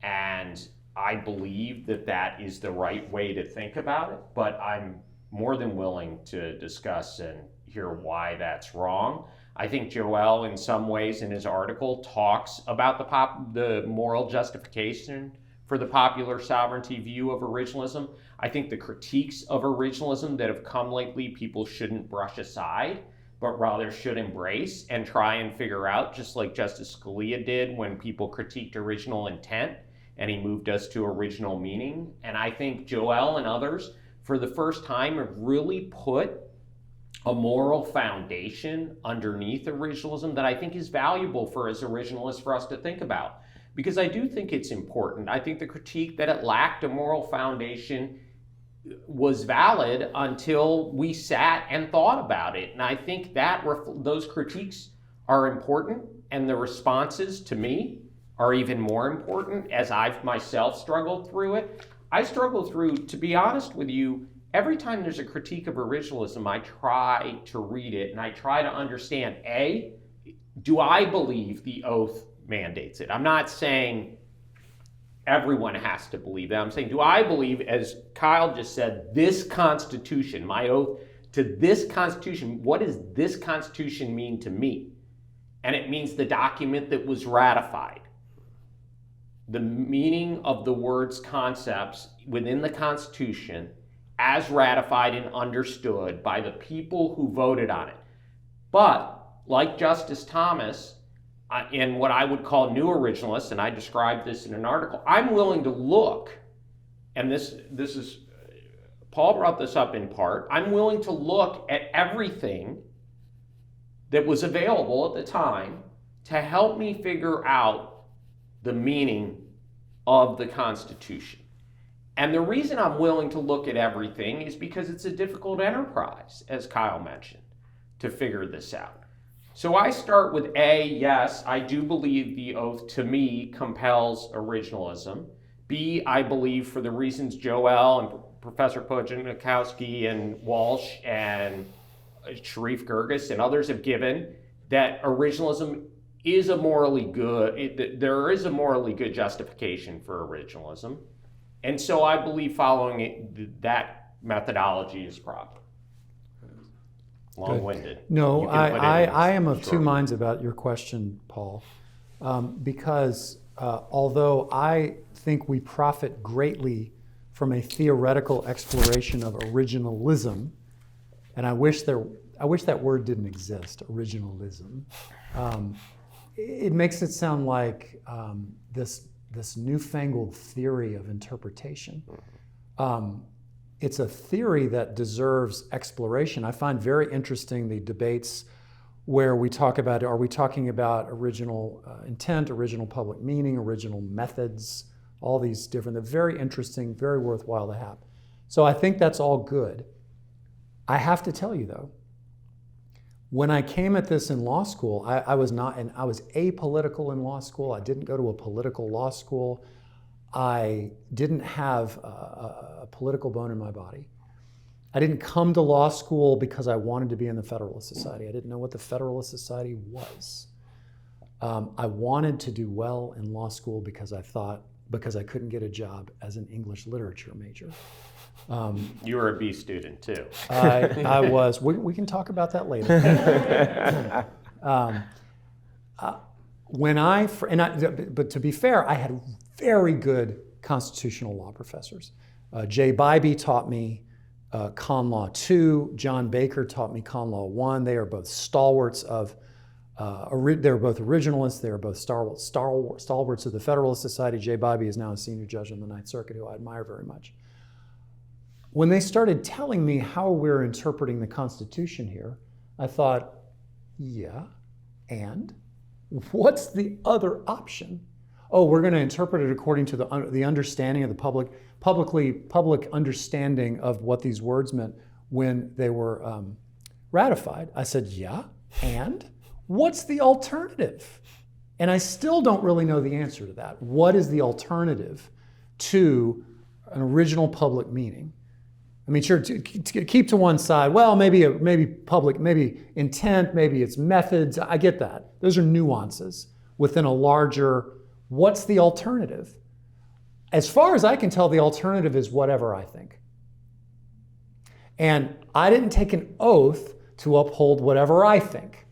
and I believe that is the right way to think about it, but I'm more than willing to discuss and hear why that's wrong. I think Joel, in some ways, in his article, talks about the moral justification for the popular sovereignty view of originalism. I think the critiques of originalism that have come lately, people shouldn't brush aside, but rather should embrace and try and figure out, just like Justice Scalia did when people critiqued original intent, and he moved us to original meaning. And I think Joel and others for the first time, have really put a moral foundation underneath originalism that I think is valuable for as originalists for us to think about. Because I do think it's important. I think the critique that it lacked a moral foundation was valid until we sat and thought about it. And I think that those critiques are important, and the responses to me are even more important as I've myself struggled through it. I struggle through, to be honest with you, every time there's a critique of originalism, I try to read it and I try to understand, A, do I believe the oath mandates it? I'm not saying everyone has to believe that. I'm saying, do I believe, as Kyle just said, this Constitution, my oath to this Constitution, what does this Constitution mean to me? And it means the document that was ratified. The meaning of the words, concepts within the Constitution as ratified and understood by the people who voted on it. But, like Justice Thomas, in what I would call new originalists, and I described this in an article, I'm willing to look, and this is, Paul brought this up in part, I'm willing to look at everything that was available at the time to help me figure out the meaning of the Constitution. And the reason I'm willing to look at everything is because it's a difficult enterprise, as Kyle mentioned, to figure this out. So I start with A, yes, I do believe the oath to me compels originalism. B, I believe for the reasons Joel and Professor Pojanikowski and Walsh and Sharif Gerges and others have given, that originalism is a morally good, there is a morally good justification for originalism. And so I believe following it, that methodology is proper. Long-winded. No, You can put it in I am of short. two minds about your question, Paul, because although I think we profit greatly from a theoretical exploration of originalism, and I wish that word didn't exist, originalism. It makes it sound like this newfangled theory of interpretation. It's a theory that deserves exploration. I find very interesting the debates where we talk about, are we talking about original intent, original public meaning, original methods, all these different, they're very interesting, very worthwhile to have. So I think that's all good. I have to tell you though, when I came at this in law school, I was apolitical in law school. I didn't go to a political law school. I didn't have a political bone in my body. I didn't come to law school because I wanted to be in the Federalist Society. I didn't know what the Federalist Society was. I wanted to do well in law school because I couldn't get a job as an English literature major. You were a B student too. I was. We can talk about that later. But to be fair, I had very good constitutional law professors. Jay Bybee taught me Con Law 2. John Baker taught me Con Law 1. They are both stalwarts of. They're both originalists. They are both stalwarts of the Federalist Society. Jay Bybee is now a senior judge on the Ninth Circuit, who I admire very much. When they started telling me how we're interpreting the Constitution here, I thought, yeah, and what's the other option? Oh, we're going to interpret it according to the understanding of the public understanding of what these words meant when they were ratified. I said, yeah, and what's the alternative? And I still don't really know the answer to that. What is the alternative to an original public meaning? I mean, sure, to keep to one side, well, maybe public, maybe intent, maybe it's methods. I get that. Those are nuances within a larger, what's the alternative? As far as I can tell, the alternative is whatever I think. And I didn't take an oath to uphold whatever I think,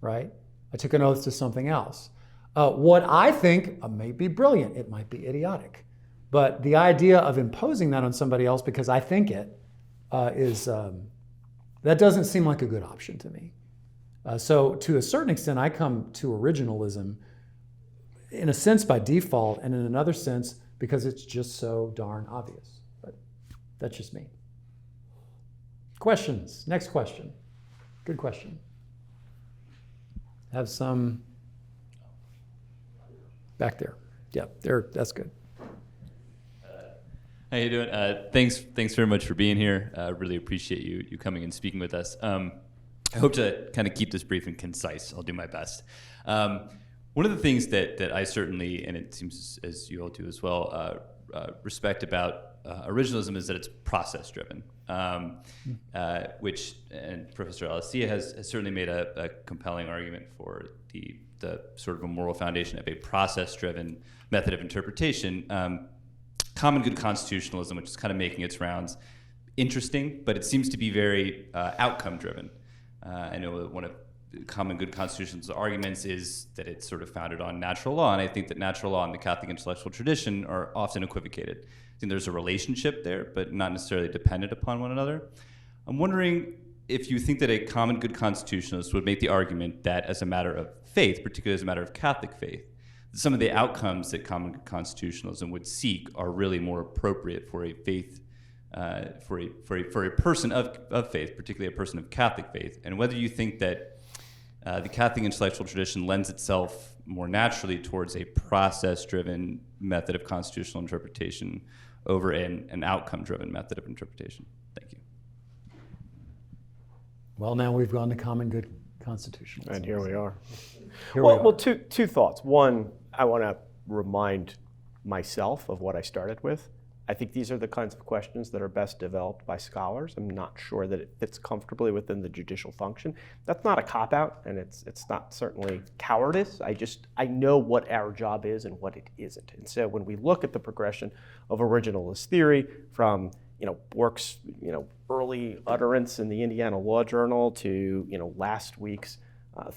right? I took an oath to something else. What I think may be brilliant, it might be idiotic. But the idea of imposing that on somebody else because I think it that doesn't seem like a good option to me. So to a certain extent, I come to originalism in a sense by default, and in another sense because it's just so darn obvious. But that's just me. Questions? Next question. Good question. Have some back there. Yeah, there. That's good. How you doing? Thanks very much for being here. Really appreciate you coming and speaking with us. I hope to kind of keep this brief and concise. I'll do my best. One of the things that I certainly, and it seems as you all do as well, respect about originalism is that it's process-driven, which, and Professor Alessia has certainly made a compelling argument for the sort of a moral foundation of a process-driven method of interpretation. Common good constitutionalism, which is kind of making its rounds, interesting, but it seems to be very outcome-driven. I know one of common good constitutionalist arguments is that it's sort of founded on natural law, and I think that natural law and the Catholic intellectual tradition are often equivocated. I think there's a relationship there, but not necessarily dependent upon one another. I'm wondering if you think that a common good constitutionalist would make the argument that as a matter of faith, particularly as a matter of Catholic faith, some of the outcomes that common good constitutionalism would seek are really more appropriate for a faith, for a person of faith, particularly a person of Catholic faith, and whether you think that the Catholic intellectual tradition lends itself more naturally towards a process-driven method of constitutional interpretation over an outcome-driven method of interpretation. Thank you. Well, now we've gone to common good constitutionalism. And here we are. Here we are. Well, two thoughts. One, I want to remind myself of what I started with. I think these are the kinds of questions that are best developed by scholars. I'm not sure that it fits comfortably within the judicial function. That's not a cop-out, and it's not certainly cowardice. I know what our job is and what it isn't. And so when we look at the progression of originalist theory from Bork's early utterance in the Indiana Law Journal to last week's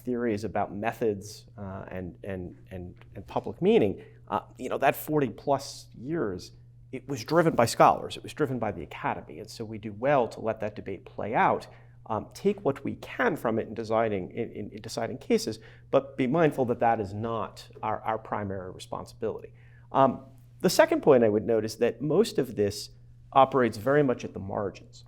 theories about methods and public meaning, that 40 plus years, it was driven by scholars, it was driven by the academy, and so we do well to let that debate play out, take what we can from it in deciding cases, but be mindful that that is not our primary responsibility. The second point I would note is that most of this operates very much at the margins.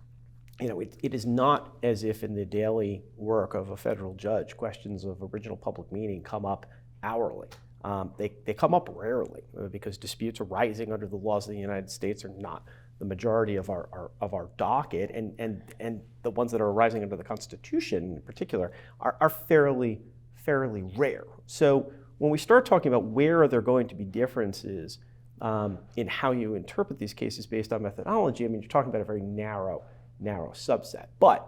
It is not as if in the daily work of a federal judge, questions of original public meaning come up hourly. They come up rarely because disputes arising under the laws of the United States are not the majority of our docket, and the ones that are arising under the Constitution in particular are fairly rare. So when we start talking about where are there going to be differences in how you interpret these cases based on methodology, you're talking about a very narrow subset. But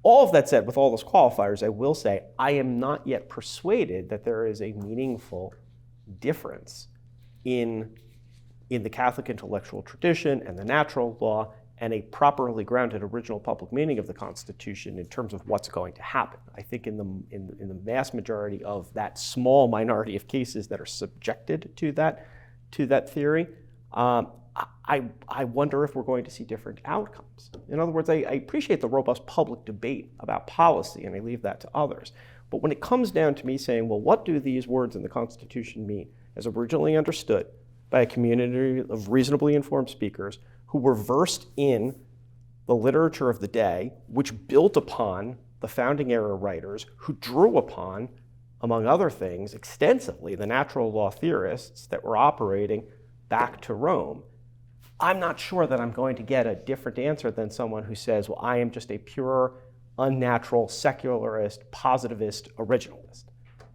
all of that said, with all those qualifiers, I will say I am not yet persuaded that there is a meaningful difference in the Catholic intellectual tradition and the natural law and a properly grounded original public meaning of the Constitution in terms of what's going to happen. I think in the vast majority of that small minority of cases that are subjected to that theory, I wonder if we're going to see different outcomes. In other words, I appreciate the robust public debate about policy, and I leave that to others. But when it comes down to me saying, well, what do these words in the Constitution mean as originally understood by a community of reasonably informed speakers who were versed in the literature of the day, which built upon the founding era writers who drew upon, among other things, extensively the natural law theorists that were operating back to Rome, I'm not sure that I'm going to get a different answer than someone who says, well, I am just a pure, unnatural, secularist, positivist, originalist.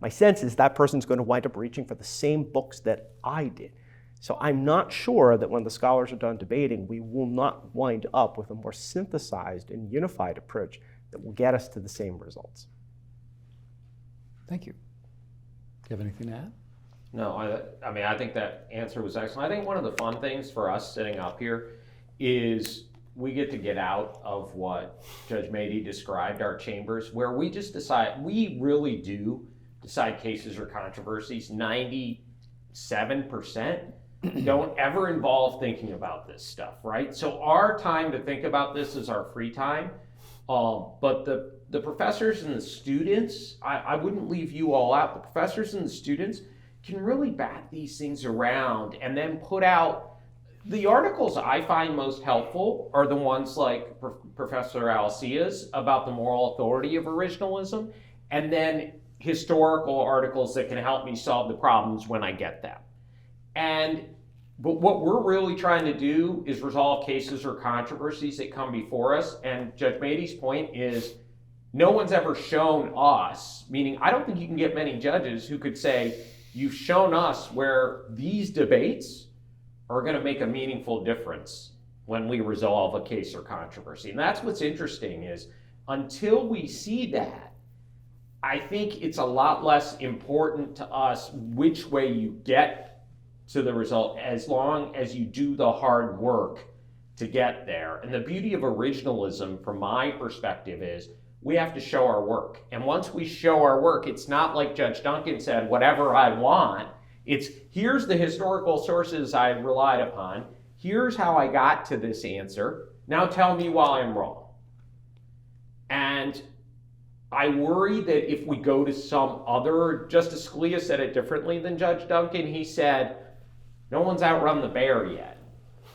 My sense is that person's going to wind up reaching for the same books that I did. So I'm not sure that when the scholars are done debating, we will not wind up with a more synthesized and unified approach that will get us to the same results. Thank you. Do you have anything to add? No, I think that answer was excellent. I think one of the fun things for us sitting up here is we get out of what Judge Matey described, our chambers, where we just decide, we really do decide cases or controversies. 97% don't ever involve thinking about this stuff, right? So our time to think about this is our free time. But the professors and the students, I wouldn't leave you all out. The professors and the students can really bat these things around and then put out The articles I find most helpful are the ones like Professor Alcia's about the moral authority of originalism, and then historical articles that can help me solve the problems when I get them. But what we're really trying to do is resolve cases or controversies that come before us. And Judge Matey's point is no one's ever shown us, meaning I don't think you can get many judges who could say, you've shown us where these debates are going to make a meaningful difference when we resolve a case or controversy. And that's what's interesting is until we see that, I think it's a lot less important to us which way you get to the result as long as you do the hard work to get there. And the beauty of originalism from my perspective is we have to show our work. And once we show our work, it's not like Judge Duncan said, whatever I want. It's here's the historical sources I relied upon. Here's how I got to this answer. Now tell me why I'm wrong. And I worry that if we go to some other, Justice Scalia said it differently than Judge Duncan. He said, no one's outrun the bear yet,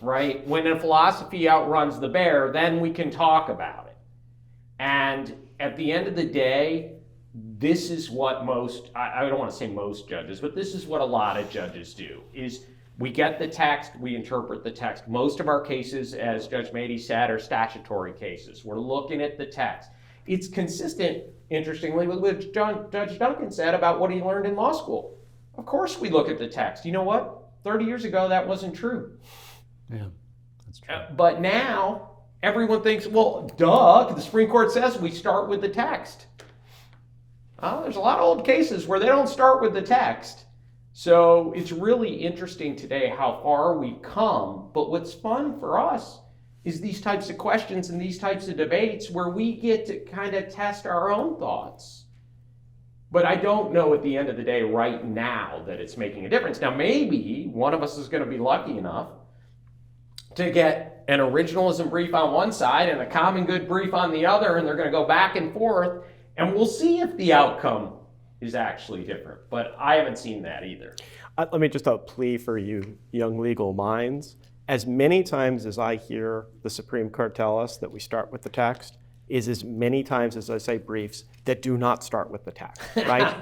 right? When a philosophy outruns the bear, then we can talk about it. And at the end of the day, this is what I don't want to say most judges, but this is what a lot of judges do, is we get the text, we interpret the text. Most of our cases, as Judge Matey said, are statutory cases. We're looking at the text. It's consistent, interestingly, with what Judge Duncan said about what he learned in law school. Of course we look at the text. You know what? 30 years ago, that wasn't true. Yeah, that's true. But now, everyone thinks, well, duh, the Supreme Court says we start with the text. Well, there's a lot of old cases where they don't start with the text. So it's really interesting today how far we've come. But what's fun for us is these types of questions and these types of debates where we get to kind of test our own thoughts. But I don't know at the end of the day right now that it's making a difference. Now, maybe one of us is going to be lucky enough to get an originalism brief on one side and a common good brief on the other, and they're going to go back and forth, and we'll see if the outcome is actually different. But I haven't seen that either. Let me just plea for you young legal minds. As many times as I hear the Supreme Court tell us that we start with the text, is as many times as I say briefs that do not start with the text, right?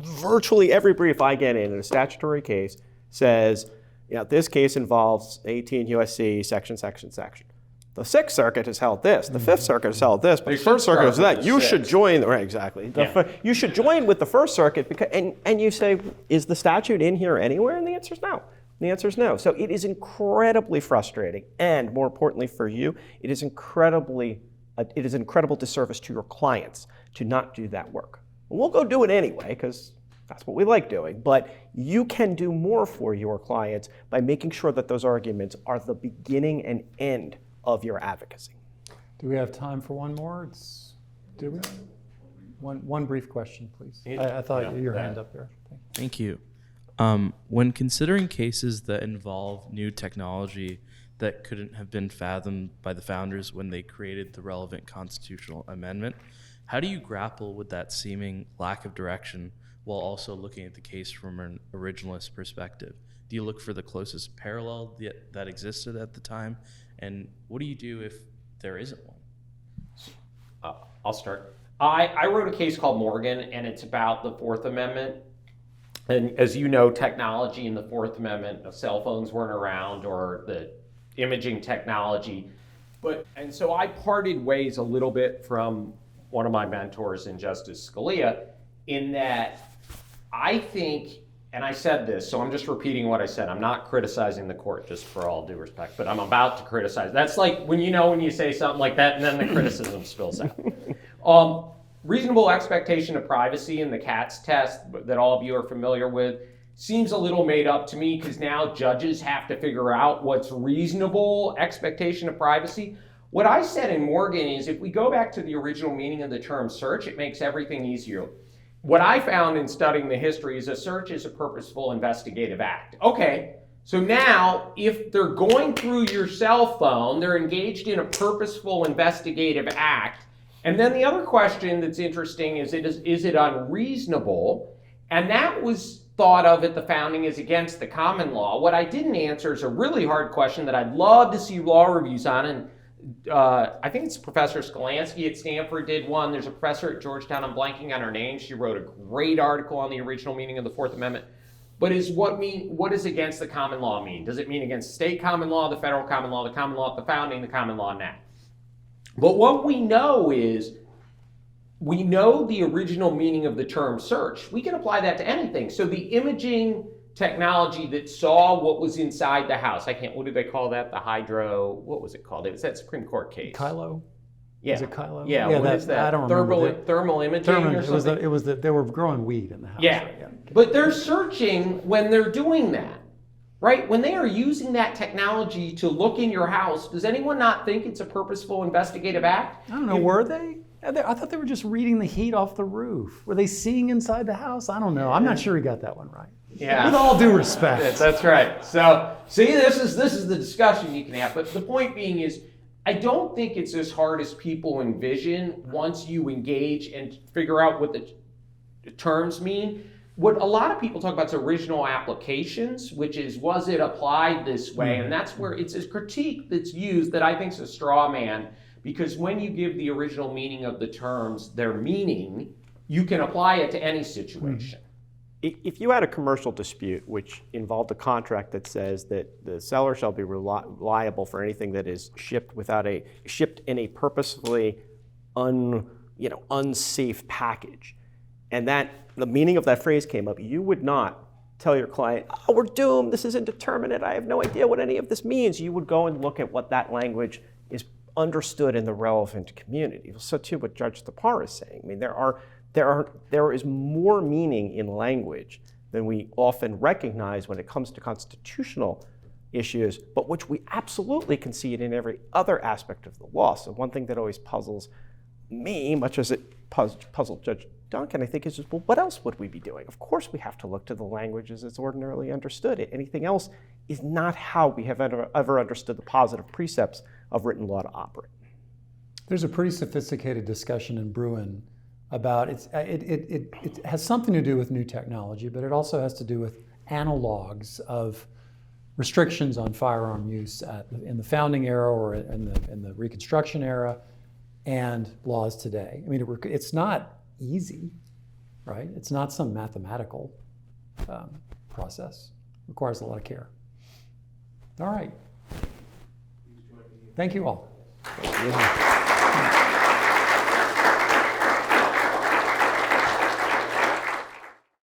Virtually every brief I get in a statutory case says, this case involves 18 U.S.C. section. The Sixth Circuit has held this, the Fifth Circuit has held this, but the First Circuit has that. You should join, right, exactly. You should join with the First Circuit, because, and you say, is the statute in here anywhere? And the answer is no. The answer is no. So it is incredibly frustrating, and more importantly for you, it is incredible disservice to your clients to not do that work. We'll go do it anyway, because that's what we like doing. But you can do more for your clients by making sure that those arguments are the beginning and end of your advocacy. Do we have time for one more? Do we? One brief question, please. I thought your hand up there. Thank you. When considering cases that involve new technology that couldn't have been fathomed by the founders when they created the relevant constitutional amendment, how do you grapple with that seeming lack of direction while also looking at the case from an originalist perspective? Do you look for the closest parallel that existed at the time? And what do you do if there isn't one? I'll start. I wrote a case called Morgan, and it's about the Fourth Amendment. And as you know, technology in the Fourth Amendment, cell phones weren't around, or the imaging technology. And so I parted ways a little bit from one of my mentors in Justice Scalia, in that I think, and I said this, so I'm just repeating what I said. I'm not criticizing the court, just for all due respect, but I'm about to criticize. That's like when you say something like that and then the criticism spills out. Reasonable expectation of privacy in the Katz test that all of you are familiar with seems a little made up to me, because now judges have to figure out what's reasonable expectation of privacy. What I said in Morgan is, if we go back to the original meaning of the term search, it makes everything easier. What I found in studying the history is a search is a purposeful investigative act. Okay, so now if they're going through your cell phone, they're engaged in a purposeful investigative act. And then the other question that's interesting is it unreasonable? And that was thought of at the founding as against the common law. What I didn't answer is a really hard question that I'd love to see law reviews on. And I think it's Professor Skolansky at Stanford did one. There's a professor at Georgetown, I'm blanking on her name. She wrote a great article on the original meaning of the Fourth Amendment. But what does against the common law mean? Does it mean against state common law, the federal common law, the common law at the founding, the common law now? But what we know is, we know the original meaning of the term search. We can apply that to anything. So the imaging technology that saw what was inside the house, what did they call that? The what was it called? It was that Supreme Court case. Kylo? Yeah. Is it Kylo? Yeah, what is that? I don't remember. Thermal imaging or something? It was they were growing weed in the house. Yeah. Right? But they're searching when they're doing that, right? When they are using that technology to look in your house, does anyone not think it's a purposeful investigative act? I don't know, were they? I thought they were just reading the heat off the roof. Were they seeing inside the house? I don't know. I'm not sure he got that one right. Yeah. With all due respect. That's right. So, see, this is the discussion you can have. But the point being is, I don't think it's as hard as people envision once you engage and figure out what the terms mean. What a lot of people talk about is original applications, which is, was it applied this way? And that's where it's a critique that's used that I think is a straw man, because when you give the original meaning of the terms their meaning, you can apply it to any situation. If you had a commercial dispute which involved a contract that says that the seller shall be liable for anything that is shipped in a purposefully unsafe package, and that the meaning of that phrase came up, you would not tell your client, "Oh, we're doomed. This is indeterminate. I have no idea what any of this means." You would go and look at what that language is understood in the relevant community. So too, what Judge Thapar is saying. I mean, there is more meaning in language than we often recognize when it comes to constitutional issues, but which we absolutely concede in every other aspect of the law. So one thing that always puzzles me, much as it puzzled Judge Duncan, I think, is just, well, what else would we be doing? Of course we have to look to the language as it's ordinarily understood. Anything else is not how we have ever understood the positive precepts of written law to operate. There's a pretty sophisticated discussion in Bruin about it has something to do with new technology, but it also has to do with analogs of restrictions on firearm use in the founding era or in the Reconstruction era and laws today. I mean, it's not easy, right? It's not some mathematical process. It requires a lot of care. All right. Thank you all. Thank you.